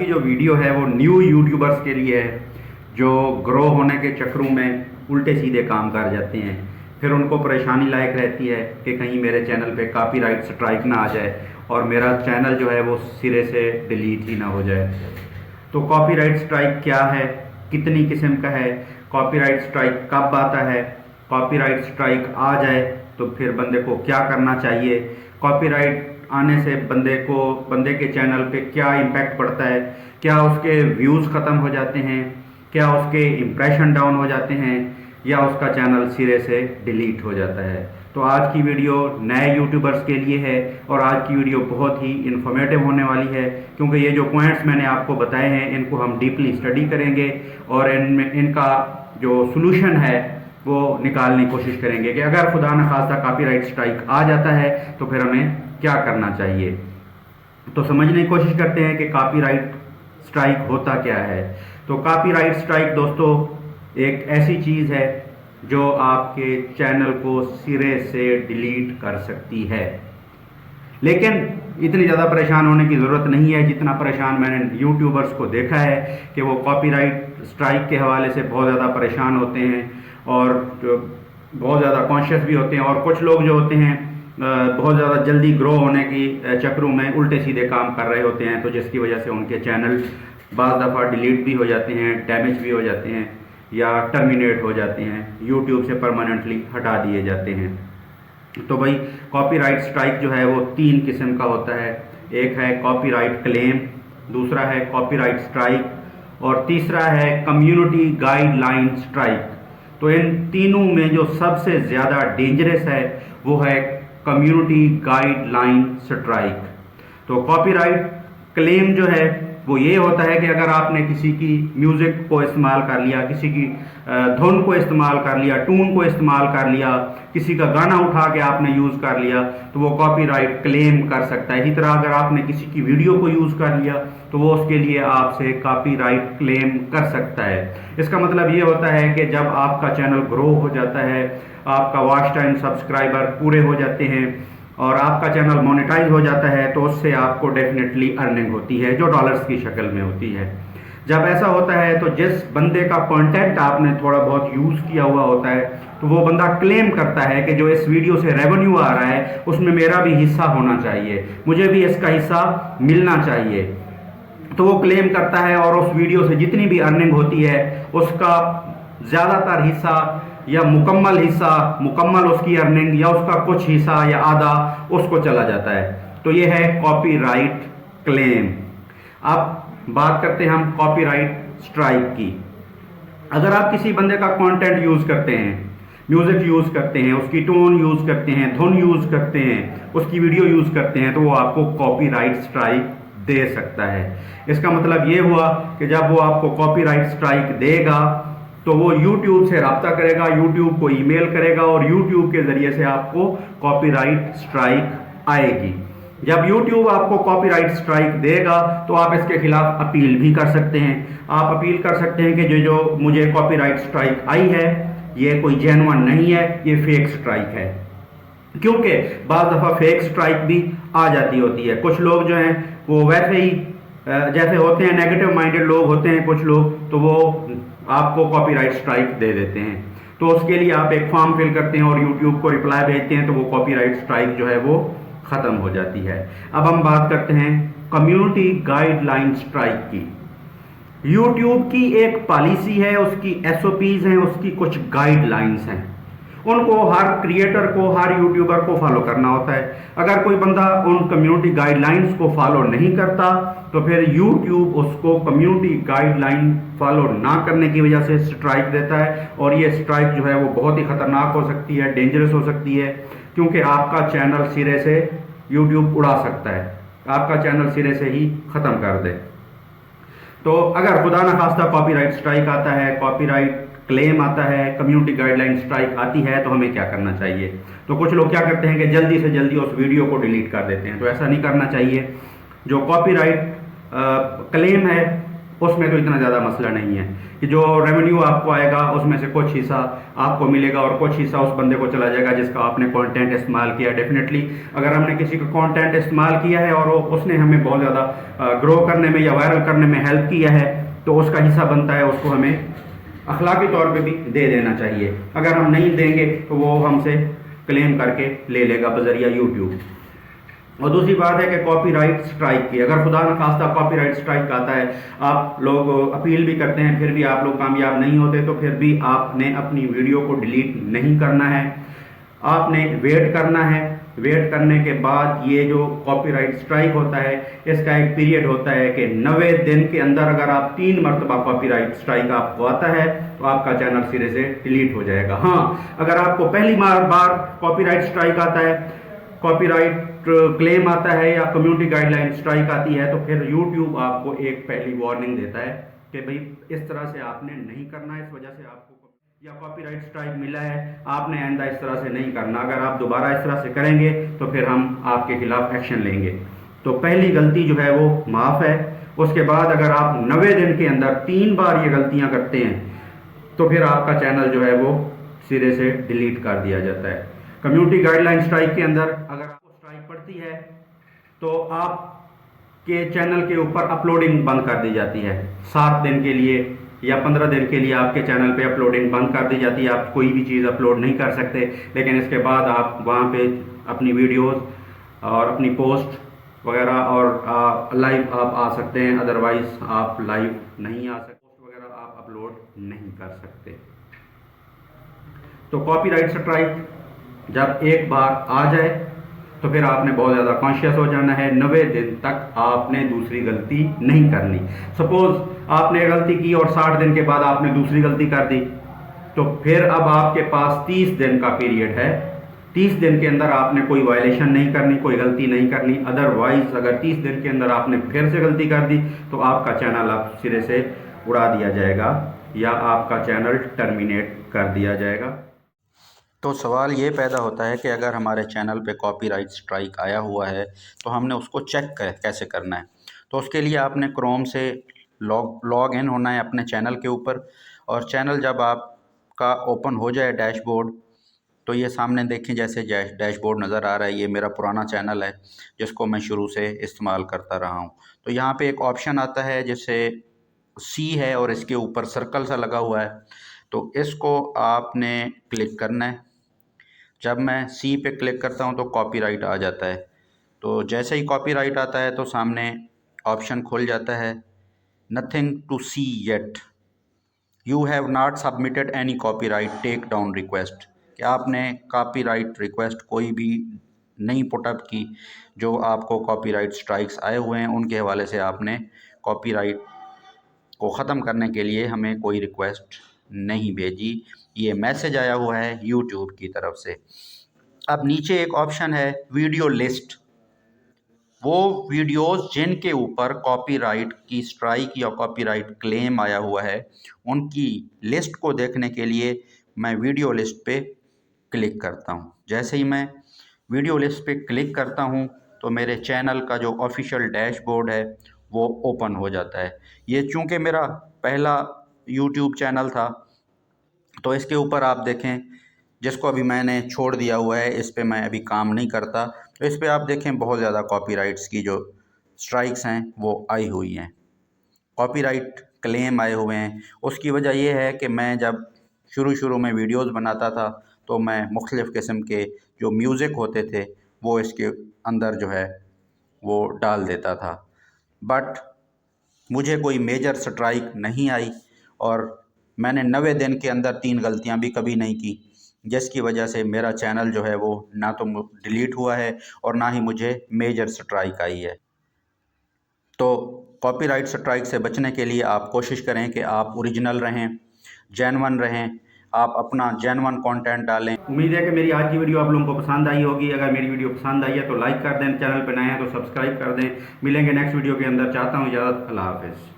जो वीडियो है वो न्यू यूट्यूबर्स के लिए है जो ग्रो होने के चक्रों में उल्टे सीधे काम कर जाते हैं। फिर उनको परेशानी लायक रहती है कि कहीं मेरे चैनल पे कॉपीराइट स्ट्राइक ना आ जाए और मेरा चैनल जो है वो सिरे से डिलीट ही ना हो जाए। तो कॉपीराइट स्ट्राइक क्या है, कितनी किस्म का है, कॉपीराइट स्ट्राइक कब आता है, कॉपीराइट स्ट्राइक आ जाए तो फिर बंदे को क्या करना चाहिए, कॉपीराइट आने से बंदे के चैनल पे क्या इम्पैक्ट पड़ता है, क्या उसके व्यूज़ ख़त्म हो जाते हैं, क्या उसके इम्प्रेशन डाउन हो जाते हैं या उसका चैनल सिरे से डिलीट हो जाता है। तो आज की वीडियो नए यूट्यूबर्स के लिए है और आज की वीडियो बहुत ही इन्फॉर्मेटिव होने वाली है, क्योंकि ये जो पॉइंट्स मैंने आपको बताए हैं इनको हम डीपली स्टडी करेंगे और इनका जो सोल्यूशन है वो निकालने की कोशिश करेंगे कि अगर खुदा न खास्ता कॉपीराइट स्ट्राइक आ जाता है तो फिर हमें क्या करना चाहिए। तो समझने की कोशिश करते हैं कि कॉपीराइट स्ट्राइक होता क्या है। तो कॉपीराइट स्ट्राइक दोस्तों एक ऐसी चीज़ है जो आपके चैनल को सिरे से डिलीट कर सकती है, लेकिन इतनी ज़्यादा परेशान होने की ज़रूरत नहीं है जितना परेशान मैंने यूट्यूबर्स को देखा है कि वो कॉपीराइट स्ट्राइक के हवाले से बहुत ज़्यादा परेशान होते हैं और बहुत ज़्यादा कॉन्शियस भी होते हैं। और कुछ लोग जो होते हैं बहुत ज़्यादा जल्दी ग्रो होने की चक्रों में उल्टे सीधे काम कर रहे होते हैं, तो जिसकी वजह से उनके चैनल बाज़ दफ़ा डिलीट भी हो जाते हैं, डैमेज भी हो जाते हैं या टर्मिनेट हो जाते हैं, यूट्यूब से परमानेंटली हटा दिए जाते हैं। तो भाई कॉपीराइट स्ट्राइक जो है वो 3 किस्म का होता है। एक है कॉपीराइट क्लेम, दूसरा है कॉपीराइट स्ट्राइक और तीसरा है कम्युनिटी गाइडलाइन स्ट्राइक। तो इन तीनों में जो सबसे ज़्यादा डेंजरस है वो है कम्युनिटी गाइडलाइन स्ट्राइक। तो कॉपीराइट क्लेम जो है वो ये होता है कि अगर आपने किसी की म्यूज़िक को इस्तेमाल कर लिया, किसी की धुन को इस्तेमाल कर लिया, टून को इस्तेमाल कर लिया, किसी का गाना उठा के आपने यूज़ कर लिया तो वो कॉपीराइट क्लेम कर सकता है। इसी तरह अगर आपने किसी की वीडियो को यूज़ कर लिया तो वो उसके लिए आपसे कॉपीराइट क्लेम कर सकता है। इसका मतलब ये होता है कि जब आपका चैनल ग्रो हो जाता है, आपका वॉच टाइम सब्सक्राइबर पूरे हो जाते हैं और आपका चैनल मोनेटाइज हो जाता है तो उससे आपको डेफिनेटली अर्निंग होती है जो डॉलर्स की शक्ल में होती है। जब ऐसा होता है तो जिस बंदे का कंटेंट आपने थोड़ा बहुत यूज़ किया हुआ होता है तो वो बंदा क्लेम करता है कि जो इस वीडियो से रेवेन्यू आ रहा है उसमें मेरा भी हिस्सा होना चाहिए, मुझे भी इसका हिस्सा मिलना चाहिए। तो वो क्लेम करता है और उस वीडियो से जितनी भी अर्निंग होती है उसका ज़्यादातर हिस्सा या मुकम्मल उसकी अर्निंग या उसका कुछ हिस्सा या आधा उसको चला जाता है। तो ये है कॉपीराइट क्लेम। अब बात करते हैं हम कॉपीराइट स्ट्राइक की। अगर आप किसी बंदे का कंटेंट यूज़ करते हैं, म्यूज़िक यूज़ करते हैं, उसकी टोन यूज़ करते हैं, धुन यूज़ करते हैं, उसकी वीडियो यूज़ करते हैं तो वो आपको कॉपीराइट स्ट्राइक दे सकता है। इसका मतलब ये हुआ कि जब वो आपको कॉपीराइट स्ट्राइक देगा तो वो YouTube से रब्ता करेगा, YouTube को ईमेल करेगा और YouTube के ज़रिए से आपको कॉपीराइट स्ट्राइक आएगी। जब YouTube आपको कॉपीराइट स्ट्राइक देगा तो आप इसके खिलाफ अपील भी कर सकते हैं। आप अपील कर सकते हैं कि जो मुझे कॉपीराइट स्ट्राइक आई है ये कोई जेन्युइन नहीं है, ये फेक स्ट्राइक है। क्योंकि बाज़ दफ़ा फेक स्ट्राइक भी आ जाती होती है। कुछ लोग जो हैं वो वैसे ही जैसे होते हैं नेगेटिव माइंडेड लोग होते हैं कुछ लोग, तो वो आपको कॉपीराइट स्ट्राइक दे देते हैं। तो उसके लिए आप एक फॉर्म फिल करते हैं और YouTube को रिप्लाई भेजते हैं तो वो कॉपीराइट स्ट्राइक जो है वो ख़त्म हो जाती है। अब हम बात करते हैं कम्युनिटी गाइडलाइन स्ट्राइक की। YouTube की एक पॉलिसी है, उसकी SOPs हैं, उसकी कुछ गाइडलाइंस हैं, उनको हर क्रिएटर को, हर यूट्यूबर को फॉलो करना होता है। अगर कोई बंदा उन कम्युनिटी गाइडलाइंस को फॉलो नहीं करता तो फिर यूट्यूब उसको कम्युनिटी गाइडलाइन फॉलो ना करने की वजह से स्ट्राइक देता है और ये स्ट्राइक जो है वो बहुत ही ख़तरनाक हो सकती है, डेंजरस हो सकती है, क्योंकि आपका चैनल सिरे से यूट्यूब उड़ा सकता है, आपका चैनल सिरे से ही ख़त्म कर दे। तो अगर खुदा न खास्ता कॉपीराइट स्ट्राइक आता है, कॉपीराइट क्लेम आता है, कम्युनिटी गाइडलाइन स्ट्राइक आती है तो हमें क्या करना चाहिए। तो कुछ लोग क्या करते हैं कि जल्दी से जल्दी उस वीडियो को डिलीट कर देते हैं। तो ऐसा नहीं करना चाहिए। जो कॉपीराइट क्लेम है उसमें तो इतना ज़्यादा मसला नहीं है कि जो रेवेन्यू आपको आएगा उसमें से कुछ हिस्सा आपको मिलेगा और कुछ हिस्सा उस बंदे को चला जाएगा जिसका आपने कंटेंट इस्तेमाल किया। डेफिनेटली अगर हमने किसी का कंटेंट इस्तेमाल किया है और उसने हमें बहुत ज़्यादा ग्रो करने में या वायरल करने में हेल्प किया है तो उसका हिस्सा बनता है, उसको हमें अखलाकी तौर पे भी दे देना चाहिए। अगर हम नहीं देंगे तो वो हमसे क्लेम करके ले लेगा बजरिया यूट्यूब। और दूसरी बात है कि कॉपीराइट स्ट्राइक की, अगर खुदा न खास्ता कॉपीराइट स्ट्राइक आता है, आप लोग अपील भी करते हैं फिर भी आप लोग कामयाब नहीं होते, तो फिर भी आपने अपनी वीडियो को डिलीट नहीं करना है, आपने वेट करना है। वेट करने के बाद ये जो कॉपीराइट स्ट्राइक होता है इसका एक पीरियड होता है कि 90 दिन के अंदर अगर आप 3 मरतबा कॉपीराइट स्ट्राइक आपको आता है तो आपका चैनल सिरे से डिलीट हो जाएगा। हाँ, अगर आपको पहली बार कॉपीराइट स्ट्राइक आता है, कॉपीराइट क्लेम आता है या कम्युनिटी गाइडलाइन स्ट्राइक आती है तो फिर यूट्यूब आपको एक पहली वार्निंग देता है कि भाई इस तरह से आपने नहीं करना है, इस वजह से आपको या कॉपीराइट स्ट्राइक मिला है, आपने आइंदा इस तरह से नहीं करना, अगर आप दोबारा इस तरह से करेंगे तो फिर हम आपके खिलाफ एक्शन लेंगे। तो पहली गलती जो है वो माफ़ है। उसके बाद अगर आप 90 दिन के अंदर 3 बार ये गलतियां करते हैं तो फिर आपका चैनल जो है वो सिरे से डिलीट कर दिया जाता है। कम्युनिटी गाइडलाइन स्ट्राइक के अंदर अगर आपको स्ट्राइक पड़ती है तो आपके चैनल के ऊपर अपलोडिंग बंद कर दी जाती है। 7 दिन के लिए या 15 दिन के लिए आपके चैनल पे अपलोडिंग बंद कर दी जाती है, आप कोई भी चीज़ अपलोड नहीं कर सकते। लेकिन इसके बाद आप वहाँ पे अपनी वीडियोस और अपनी पोस्ट वगैरह और लाइव आप आ सकते हैं, अदरवाइज आप लाइव नहीं आ सकते, पोस्ट वगैरह आप अपलोड नहीं कर सकते। तो कॉपीराइट स्ट्राइक जब एक बार आ जाए तो फिर आपने बहुत ज़्यादा कॉन्शियस हो जाना है। 90 दिन तक आपने दूसरी गलती नहीं करनी। सपोज आपने गलती की और 60 दिन के बाद आपने दूसरी गलती कर दी तो फिर अब आपके पास 30 दिन का पीरियड है। 30 दिन के अंदर आपने कोई वायलेशन नहीं करनी, कोई गलती नहीं करनी। अदरवाइज अगर 30 दिन के अंदर आपने फिर से गलती कर दी तो आपका चैनल आप सिरे से उड़ा दिया जाएगा या आपका चैनल टर्मिनेट कर दिया जाएगा। तो सवाल ये पैदा होता है कि अगर हमारे चैनल पे कॉपीराइट स्ट्राइक आया हुआ है तो हमने उसको चेक कैसे करना है। तो उसके लिए आपने क्रोम से लॉग इन होना है अपने चैनल के ऊपर, और चैनल जब आपका ओपन हो जाए डैशबोर्ड तो ये सामने देखें जैसे डैशबोर्ड नज़र आ रहा है, ये मेरा पुराना चैनल है जिसको मैं शुरू से इस्तेमाल करता रहा हूँ। तो यहाँ पे एक ऑप्शन आता है जिससे सी है और इसके ऊपर सर्कल सा लगा हुआ है, तो इसको आपने क्लिक करना है। जब मैं सी पे क्लिक करता हूँ तो कॉपीराइट आ जाता है। तो जैसे ही कॉपीराइट आता है तो सामने ऑप्शन खुल जाता है, nothing to see yet, you have not submitted any copyright take down request, कि आपने कॉपीराइट रिक्वेस्ट कोई भी नहीं पुटअप की। जो आपको कॉपीराइट स्ट्राइक्स आए हुए हैं उनके हवाले से आपने कॉपीराइट को ख़त्म करने के लिए हमें कोई रिक्वेस्ट नहीं भेजी। ये मैसेज आया हुआ है यूट्यूब की तरफ से। अब नीचे एक ऑप्शन है वीडियो लिस्ट, वो वीडियोस जिनके ऊपर कॉपीराइट की स्ट्राइक या कॉपीराइट क्लेम आया हुआ है उनकी लिस्ट को देखने के लिए मैं वीडियो लिस्ट पे क्लिक करता हूँ। जैसे ही मैं वीडियो लिस्ट पे क्लिक करता हूँ तो मेरे चैनल का जो ऑफिशियल डैशबोर्ड है वो ओपन हो जाता है। ये चूँकि मेरा पहला यूट्यूब चैनल था तो इसके ऊपर आप देखें, जिसको अभी मैंने छोड़ दिया हुआ है, इस पे मैं अभी काम नहीं करता, तो इस पे आप देखें बहुत ज़्यादा कॉपीराइट्स की जो स्ट्राइक्स हैं वो आई हुई हैं, कॉपीराइट क्लेम आए हुए हैं। उसकी वजह ये है कि मैं जब शुरू में वीडियोस बनाता था तो मैं मुख्तलिफ़ किस्म के जो म्यूज़िक होते थे वो इसके अंदर जो है वो डाल देता था, बट मुझे कोई मेजर स्ट्राइक नहीं आई और मैंने 90 दिन के अंदर 3 गलतियां भी कभी नहीं की, जिसकी वजह से मेरा चैनल जो है वो ना तो डिलीट हुआ है और ना ही मुझे मेजर स्ट्राइक आई है। तो कॉपीराइट स्ट्राइक से बचने के लिए आप कोशिश करें कि आप ओरिजिनल रहें, जेन्युइन रहें, आप अपना जेन्युइन कंटेंट डालें। उम्मीद है कि मेरी आज की वीडियो आप लोगों को पसंद आई होगी। अगर मेरी वीडियो पसंद आई है तो लाइक कर दें, चैनल पर नए हैं तो सब्सक्राइब कर दें। मिलेंगे नेक्स्ट वीडियो के अंदर। चाहता हूँ इजाज़त, अल्लाह हाफ़िज़।